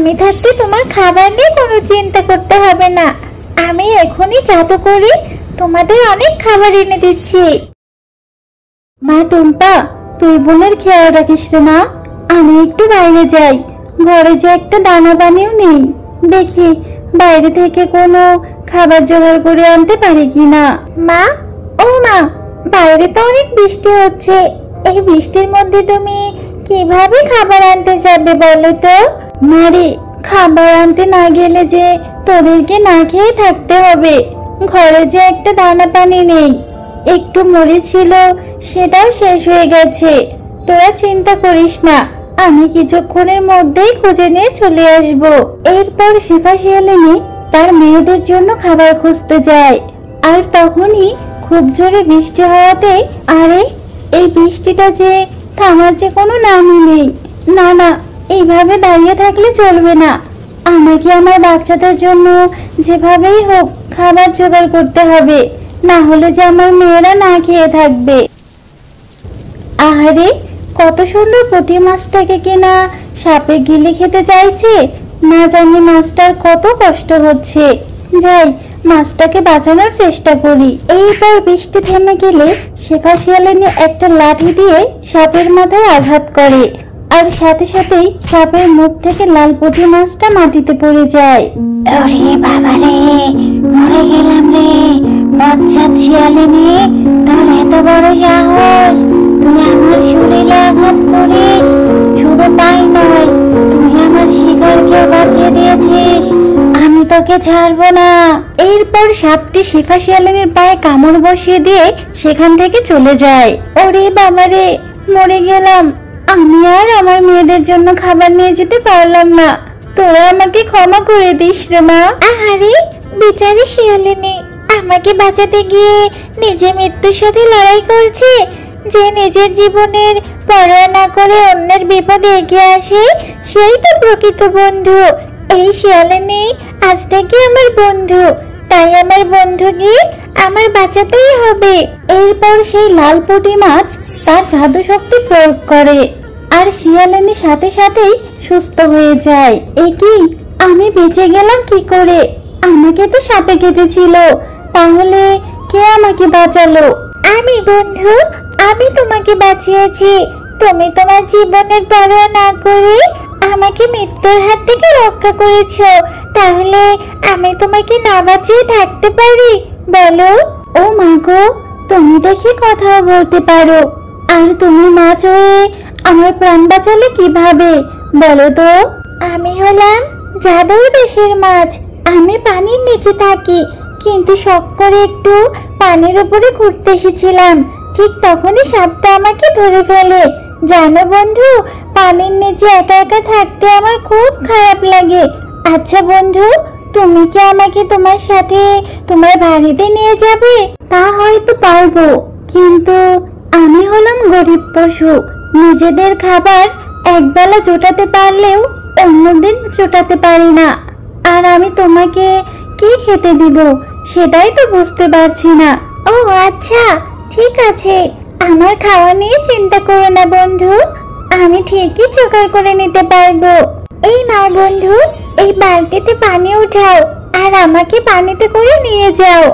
আমি থাকতে তোমার খাবার নিয়ে কোনো চিন্তা করতে হবে না। আমি এখনই জাদু করে তোমাদের অনেক খাবার এনে দিচ্ছি। মা টুম্পা, তুই বোনের খেয়াল রাখিস রে মা। আমি একটু বাইরে যাই, ঘরে যে একটা দানা পানিও নেই, দেখি বাইরে থেকে কোনো খাবার জোগাড় করে আনতে পারি কিনা। মা, ও মা, বাইরে তো অনেক বৃষ্টি হচ্ছে, এই বৃষ্টির মধ্যে তুমি কিভাবে খাবার আনতে যাবে বলো তো? মারে, খাবার আনতে না গেলে যে তোদেরকে না খেয়ে থাকতে হবে। ঘরে যে একটা দানা পানি নেই, একটু মুড়ি ছিল সেটাও শেষ হয়ে গেছে। তোরা চিন্তা করিস না, আমি কিছুক্ষণের মধ্যেই খুঁজে নিয়ে চলে আসব। এরপর শিফা শিয়ালিনী তার মেয়েদের জন্য খাবার খুঁজতে যায়। আর তখনই খুব জোরে বৃষ্টি হওয়াতে, আরে এই বৃষ্টিটা যে থামার যে কোনো নামই নেই। না না, এইভাবে দাঁড়িয়ে থাকলে চলবে না। আমাকে আমার বাচ্চাদের জন্য যেভাবেই হোক খাবার জোগাড় করতে হবে, না হলে যে আমার মেয়েরা না খেয়ে থাকবে। আহারে, কত সুন্দর পুঁটি মাছটাকে কিনা সাপে গিলে খেতে চাইছে। না জানি মাছটার কত কষ্ট হচ্ছে। যাই, মাছটাকে বাঁচানোর চেষ্টা করি। এইবার বৃষ্টি থেমে গেলে শেফা শিয়ালিনী একটা লাঠি দিয়ে সাপের মাথায় আঘাত করে, আর সাথে সাথেই সাপের মুখ থেকে লাল পুঁটি মাছটা মাটিতে পড়ে যায়। ওরে বাবা রে, মরে গেলাম রে। বজ্জাত শিয়ালিনী, তোর এত বড় সাহস, তুই আমার শরীরে আঘাত করিস। শুধু তাই নয়, তুই আমার শিকারকে বাঁচিয়ে দিয়েছিস, আমি তোকে ছাড়বো না। এরপর সাপটি শিফা শিয়ালিনীর পায়ে কামড় বসিয়ে দিয়ে সেখান থেকে চলে যায়। ওরে বাবা রে, মরে গেলাম। আমি আর আমার মেয়েদের জন্য খাবার নিয়ে যেতে পারলাম না, তোরা আমাকে ক্ষমা করে দিস রে মা। আহারে বেচারি শিয়ালিনী, আমাকে বাঁচাতে গিয়ে নিজে মৃত্যুর সাথে লড়াই করছে। যে নিজের জীবনের পরোয়া না করে অন্যের বিপদে এগিয়ে আসে, সেই তো প্রকৃত বন্ধু। এই শিয়ালিনী আজ থেকে আমার বন্ধু, তাই আমার বন্ধুকে আমার বাঁচাতেই হবে। এরপর সেই লাল পুঁটি মাছ তার জাদু শক্তি প্রয়োগ করে, আর শিয়ালিনী সাথে সাথেই সুস্থ হয়ে যায়। এ কি, আমি বেঁচে গেলাম কি করে? আমাকে তো সাপে কেটেছিল, তাহলে কে আমাকে বাঁচালো? আমি বন্ধু, আমি তোমাকে বাঁচিয়েছি। তুমি তোমার জীবনের পরোয়া না করে আমাকে মৃত্যুর হাত থেকে রক্ষা করেছো, তাহলে আমি তোমাকে না বাঁচিয়ে থাকতে পারি বলো? ও মা গো, তুমি দেখি কথা বলতে পারো, আর তুমি মাছ হয়ে আমার প্রাণ বাঁচালে কিভাবে বলো তো? আমি হলাম জাদুর দেশের মাছ। আমি পানির নিচে থাকি, কিন্তু শখ করে একটু পানির উপরে ঘুরতে এসেছিলাম। ঠিক তখনই সাপটা আমাকে ধরে ফেলে। জানো বন্ধু, পানির নিচে একা একা থাকতে আমার খুব খারাপ লাগে। আচ্ছা বন্ধু, তুমি কি আমাকে তোমার সাথে তোমার বাড়িতে নিয়ে যাবে? তা হয়তো পারবো, কিন্তু আমি হলাম গরিব পশু। নিজেদের খাবার একবেলা জোটাতে পারলেও অন্যদিন জোটাতে পারি না। আর আমি তোমাকে কি খেতে দিব সেটাই তো বুঝতে পারছি না। ও আচ্ছা, ঠিক আছে, আমার খাওয়া নিয়ে চিন্তা করো না বন্ধু, আমি ঠিকই জোগাড় করে নিতে পারবো। এই নাও বন্ধু, এই বালতিতে পানি উঠাও আর আমাকে পানিতে করে নিয়ে যাও।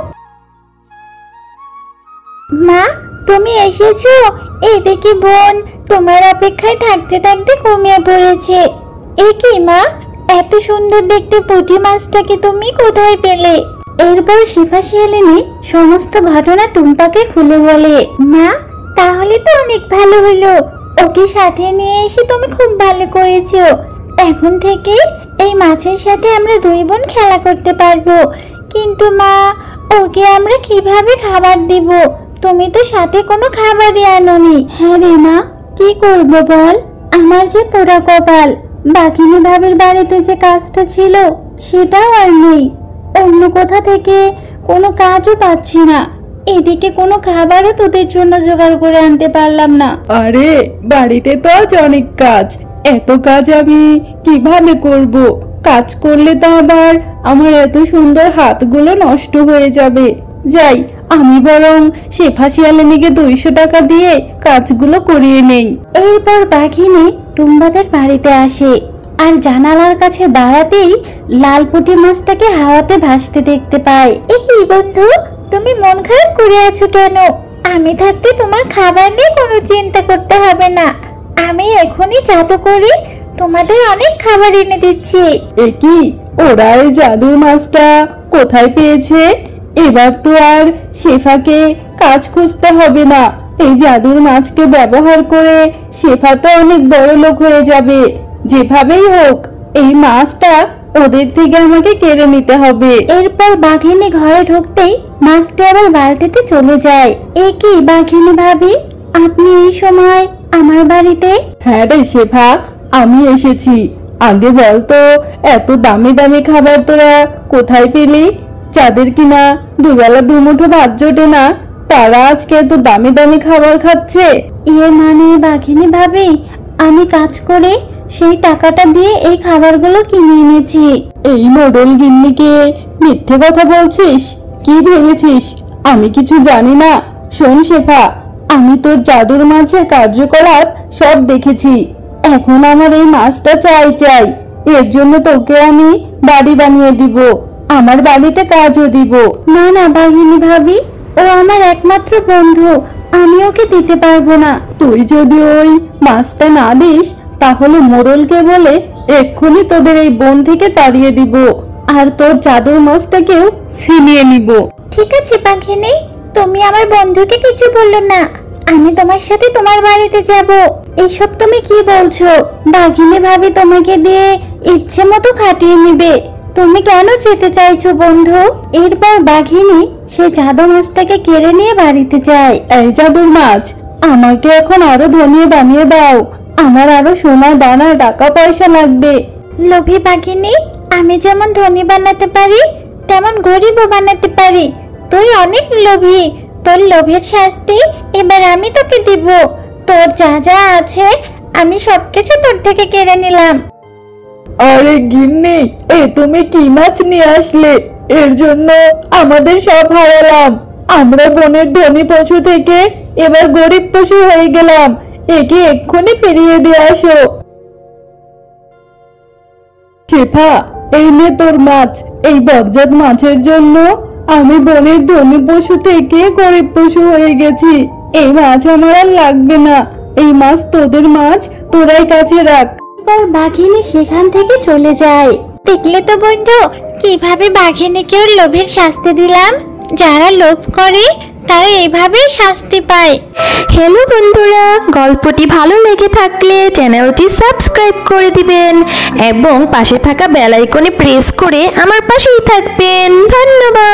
মা, তুমি এসেছো? এদিকে বোন তোমার অপেক্ষায় থাকতে থাকতে ঘুমিয়ে পড়েছে। এ কি মা, এত সুন্দর দেখতে পুঁটি মাছটাকে তুমি কোথায় পেলে? এরপর শিফা শিয়ালিনী সমস্ত ঘটনা টুম্পাকে খুলে বলে। মা, তাহলে তো অনেক ভালো হলো, ওকে সাথে নিয়ে এসে তুমি খুব ভালো করেছো। এখন থেকে এই মাছের সাথে আমরা দুই বোন খেলা করতে পারবো। কিন্তু মা, ওকে আমরা কিভাবে খাবার দিব? তুমি তো সাথে কোনো খাবারই আনোনি। হ্যাঁ রে মা, কি করব বল, আমার যে পোড়া কপাল। বাকিনী ভাবির বাড়িতে যে কাজটা ছিল সেটাও আর নেই, অন্য কোথা থেকে কোনো কাজও পাচ্ছি না। এদিকে কোনো খাবারও তোদের জন্য জোগাড় করে আনতে পারলাম না। আরে বাড়িতে তো আজ অনেক কাজ, এত কাজ আমি কিভাবে করব? কাজ করলে তো আবার আমার এত সুন্দর হাতগুলো নষ্ট হয়ে যাবে। যাই, আমি বরং শেফা শিয়ালিনীকে 200 টাকা দিয়ে কাজগুলো করিয়ে নেই। এরপর বাঘিনী টুম্বাদের বাড়িতে আসে। আর জানালার কাছে দাঁড়াতেই লাল পুঁটি মাছটাকে হাওয়াতে ভাসতে দেখতে পায়। এ কি বন্ধু, তুমি মন খারাপ করে আছো কেন? আমি থাকতে তোমার খাবার নিয়ে কোনো চিন্তা করতে হবে না। আমি এখনই জাদু করে তোমাদের অনেক খাবার এনে দিচ্ছি। এ কি, ওরা এই জাদুর মাছটা কোথায় পেয়েছে? এবার তো আর শেফাকে কাজ খুঁজতে হবে না। এই জাদুর মাছকে ব্যবহার করে শেফা তো অনেক বড় লোক হয়ে যাবে। যেভাবেই হোক এই মাছটা ওদের থেকে আমাকে কেড়ে নিতে হবে। এরপর বাঘিনী ঘরে ঢুকতেই মাছটা আবার বালতিতে চলে যায়। এ কি বাঘিনী ভাবি, আপনি এই সময় আমার বাড়িতে? হ্যাঁ রে শেফা, আমি এসেছি। আগে বলতো, এত দামি দামি খাবার তোরা কোথায় পেলি? যাদের কিনা দুবেলা দুমুঠো ভাত জোটে না, তারা আজকে এত দামি দামি খাবার খাচ্ছে। ইয়ে মানে বাঘিনী ভাবি, আমি কাজ করে সেই টাকাটা দিয়ে এই খাবারগুলো কিনে এনেছি। এই মোড়ল গিন্নিকে মিথ্যে কথা বলছিস? কি ভেবেছিস আমি কিছু জানি না? শোন শেফা, আমি তোর জাদুর মাছের কার্যকলাপ সব দেখেছি। এখন আমার এই মাছটা চাই চাই। এর জন্য তোকে আমি বাড়ি বানিয়ে দিব, আমার বাড়িতে কাজও দিব। না না বাঘিনী ভাবি, ও আমার একমাত্র বন্ধু, আমি ওকে দিতে পারবো না। তুই যদি ওই মাছটা না দিস, তাহলে মোড়লকে বলে এক্ষুনি তোদের এই বন থেকে তাড়িয়ে দিব, আর তোর জাদুর মাছটাকেও ছিনিয়ে নিব। ঠিক আছে বাঘিনী, তুমি আমার বন্ধুকে কিছু বললো না। আমি তোমার সাথে তোমার বাড়িতে যাব। এইসব তুমি কি বলছো? বাঘিনী ভাবি তোমাকে দিয়ে ইচ্ছে মতো খাটিয়ে নিবে। তুমি কেন যেতে চাইছো বন্ধু? এরপর বাঘিনী সে জাদু মাছটাকে কেড়ে নিয়ে বাড়িতে যায়। এই জাদুর মাছ, আমাকে এখন আরো ধনী বানিয়ে দাও। আমার আরো সোনা দানা টাকা পয়সা লাগবে। লোভী বাঘিনী, আমি যেমন ধনী বানাতে পারি তেমন গরিবও বানাতে পারি। তুই অনেক লোভী, তোর লোভের শাস্তি এবার আমি তোকে দিব। তোর যা যা আছে আমি সবকিছু তোর থেকে কেড়ে নিলাম। আরে গিন্নি, এ তুমি কি মাছ নিয়ে আসলে? এর জন্য আমাদের সব হারালাম। আমরা বনের ধনী পশু থেকে এবার গরিব পশু হয়ে গেলাম। একে এক্ষুনি ফিরিয়ে দিয়ে আসো। শেফা, এই নে তোর মাছ। এই বজ্জাত মাছের জন্য আমি বনের ধনী পশু থেকে গরিব পশু হয়ে গেছি। এই মাছ আমার আর লাগবে না। এই মাছ তোদের মাছ, তোরাই কাছে রাখ। এরপর বাঘিনী সেখান থেকে চলে যায়। দেখলে তো বন্ধু, কিভাবে বাঘিনীকে ওর লোভের শাস্তি দিলাম। যারা লোভ করে তারা এভাবেই শাস্তি পায়। হ্যালো বন্ধুরা, গল্পটি ভালো লেগে থাকলে চ্যানেলটি সাবস্ক্রাইব করে দিবেন এবং পাশে থাকা বেল আইকনে প্রেস করে আমার পাশেই থাকবেন। ধন্যবাদ।